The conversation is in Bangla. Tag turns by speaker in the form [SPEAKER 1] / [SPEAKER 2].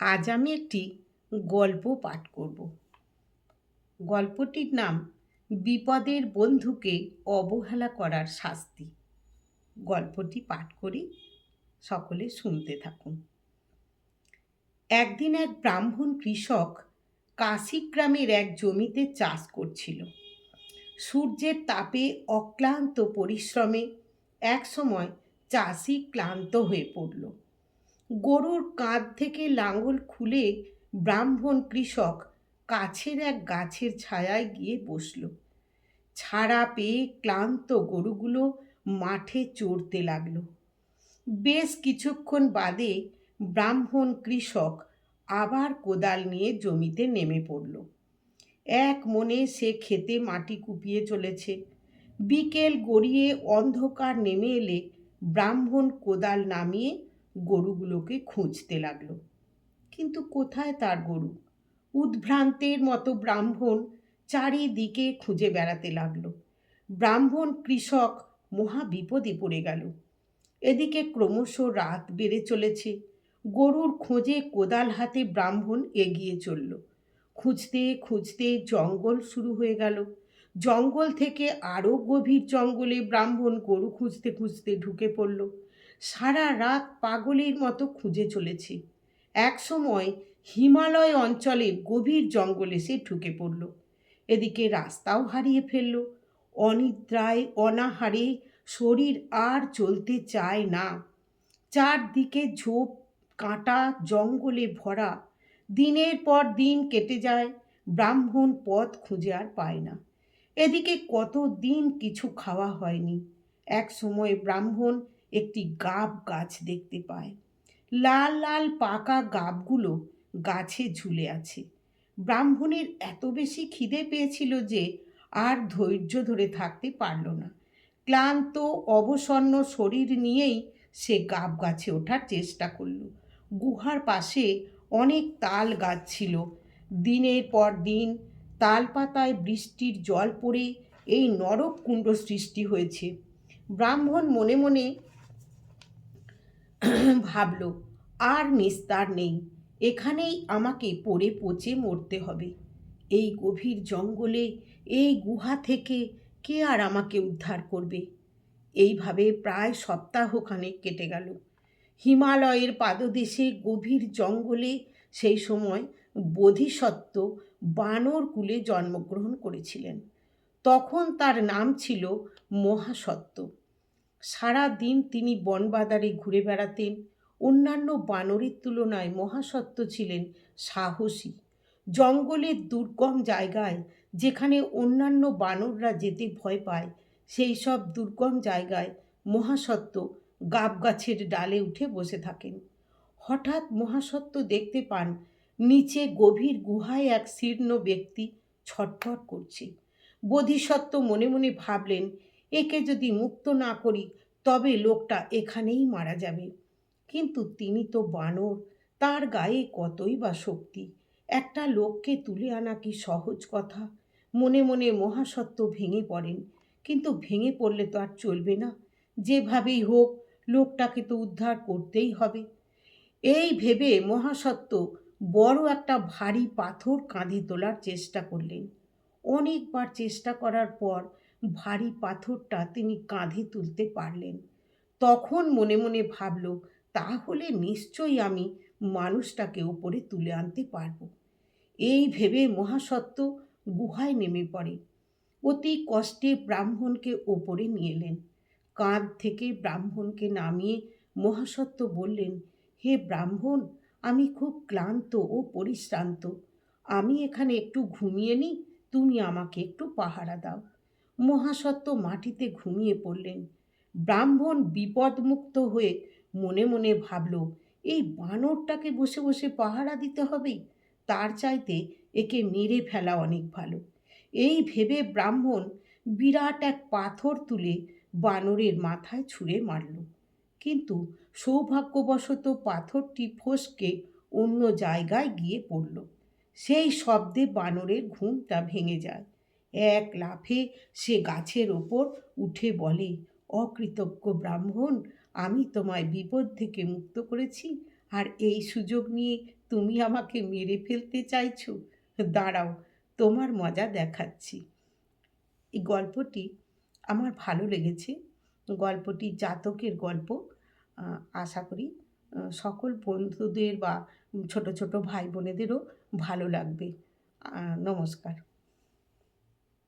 [SPEAKER 1] আজ আমি একটি গল্প পাঠ করব। গল্পটির নাম বিপদের বন্ধুকে অবহেলা করার শাস্তি। গল্পটি পাঠ করি, সকলে শুনতে থাকুন। একদিন এক ব্রাহ্মণ কৃষক কাশী গ্রামের এক জমিতে চাষ করছিল। সূর্যের তাপে অক্লান্ত পরিশ্রমে একসময় চাষি ক্লান্ত হয়ে পড়ল। গরুর কাঁধ থেকে লাঙল খুলে ব্রাহ্মণ কৃষক কাছের এক গাছের ছায়ায় গিয়ে বসল। ছাড়া পেয়ে ক্লান্ত গরুগুলো মাঠে চড়তে লাগলো। বেশ কিছুক্ষণ বাদে ব্রাহ্মণ কৃষক আবার কোদাল নিয়ে জমিতে নেমে পড়ল। এক মনে সে ক্ষেতে মাটি কুপিয়ে চলেছে। বিকেল গড়িয়ে অন্ধকার নেমে এলে ব্রাহ্মণ কোদাল নামিয়ে গরুগুলোকে খুঁজতে লাগলো। কিন্তু কোথায় তার গরু? উদ্ভ্রান্তের মতো ব্রাহ্মণ চারিদিকে খুঁজে বেড়াতে লাগলো। ব্রাহ্মণ কৃষক মহা বিপদে পড়ে গেল। এদিকে ক্রমশ রাত বেড়ে চলেছে। গরুর খোঁজে কোদাল হাতে ব্রাহ্মণ এগিয়ে চলল। খুঁজতে খুঁজতে জঙ্গল শুরু হয়ে গেল। জঙ্গল থেকে আরও গভীর জঙ্গলে ব্রাহ্মণ গরু খুঁজতে খুঁজতে ঢুকে পড়ল। সারা রাত পাগলের মতো খুঁজে চলেছে। এক সময় হিমালয় অঞ্চলে গভীর জঙ্গলে সে ঢুকে পড়ল। এদিকে রাস্তাও হারিয়ে ফেলল। অনিদ্রায় অনাহারে শরীর আর চলতে চায় না। চারদিকে ঝোপ কাঁটা জঙ্গলে ভরা। দিনের পর দিন কেটে যায়, ব্রাহ্মণ পথ খুঁজে আর পায় না। এদিকে কতদিন কিছু খাওয়া হয়নি। এক সময় ব্রাহ্মণ একটি গাব গাছ দেখতে পায়। লাল লাল পাকা গাবগুলো গাছে ঝুলে আছে। ব্রাহ্মণের এত বেশি খিদে পেয়েছিল যে আর ধৈর্য ধরে থাকতে পারল না। ক্লান্ত অবসন্ন শরীর নিয়েই সে গাব গাছে ওঠার চেষ্টা করল। গুহার পাশে অনেক তাল গাছ ছিল। দিনের পর দিন তাল পাতায় বৃষ্টির জল পড়ে এই নরক কুণ্ড সৃষ্টি হয়েছে। ব্রাহ্মণ মনে মনে ভাবল, আর নিস্তার নেই, এখানেই আমাকে পড়ে পচে মরতে হবে। এই গভীর জঙ্গলে, এই গুহা থেকে কে আর আমাকে উদ্ধার করবে? এইভাবে প্রায় সপ্তাহখানেক কেটে গেল। হিমালয়ের পাদদেশে গভীর জঙ্গলে সেই সময় বোধিসত্ত্ব বানর কুলে জন্মগ্রহণ করেছিলেন। তখন তার নাম ছিল মহাসত্ত্ব। সারা দিন তিনি বনবাদারে ঘুরে বেড়াতেন। অন্যান্য বানরের তুলনায় মহাসত্ত্ব ছিলেন সাহসী। জঙ্গলের দুর্গম জায়গায়, যেখানে অন্যান্য বানররা যেতে ভয় পায়, সেই সব দুর্গম জায়গায় মহাসত্ত্ব গাব গাছের ডালে উঠে বসে থাকেন। হঠাৎ মহাসত্ত্ব দেখতে পান নিচে গভীর গুহায় এক শীর্ণ ব্যক্তি ছটফট করছে। বোধিসত্ত্ব মনে মনে ভাবলেন, একে যদি মুক্ত না করি তবে লোকটা এখানেই মারা যাবে। কিন্তু তিনি তো বানর, তার গায়ে কতই বা শক্তি। একটা লোককে তুলে আনা কি সহজ কথা? মনে মনে মহাসত্ত্ব ভেঙে পড়েন। কিন্তু ভেঙে পড়লে তো আর চলবে না। যেভাবেই হোক লোকটাকে তো উদ্ধার করতেই হবে। এই ভেবে মহাসত্ত্ব বড় একটা ভারী পাথর কাঁধে তোলার চেষ্টা করলেন। অনেকবার চেষ্টা করার পর ভারী পাথরটা তিনি কাঁধে তুলতে পারলেন। তখন মনে মনে ভাবল, তাহলে নিশ্চয়ই আমি মানুষটাকে উপরে তুলে আনতে পারব। এই ভেবে মহাসত্ত্ব গুহায় নেমে পড়ে। অতি কষ্টে ব্রাহ্মণকে ওপরে নিয়ে এলেন। কাঁধ থেকে ব্রাহ্মণকে নামিয়ে মহাসত্ত্ব বললেন, হে ব্রাহ্মণ, আমি খুব ক্লান্ত ও পরিশ্রান্ত। আমি এখানে একটু ঘুমিয়ে নিই, তুমি আমাকে একটু পাহারা দাও। মহাসত্ত্ব মাটিতে ঘুমিয়ে পড়লেন। ব্রাহ্মণ বিপদমুক্ত হয়ে মনে মনে ভাবল, এই বানরটাকে বসে বসে পাহারা দিতে হবে, তার চাইতে একে মেরে ফেলা অনেক ভালো। এই ভেবে ব্রাহ্মণ বিরাট এক পাথর তুলে বানরের মাথায় ছুঁড়ে মারল। কিন্তু সৌভাগ্যবশত পাথরটি ফসকে অন্য জায়গায় গিয়ে পড়ল। সেই শব্দে বানরের ঘুমটা ভেঙে যায়। এক লাফে সে গাছের ওপর উঠে বলে, অকৃতজ্ঞ ব্রাহ্মণ, আমি তোমায় বিপদ থেকে মুক্ত করেছি, আর এই সুযোগ নিয়ে তুমি আমাকে মেরে ফেলতে চাইছো? দাঁড়াও, তোমার মজা দেখাচ্ছি। এই গল্পটি আমার ভালো লেগেছে। গল্পটি জাতকের গল্প। আ আশা করি সকল বন্ধুদের বা ছোট, ছোট ভাই বোনেদেরও ভালো লাগবে। নমস্কার।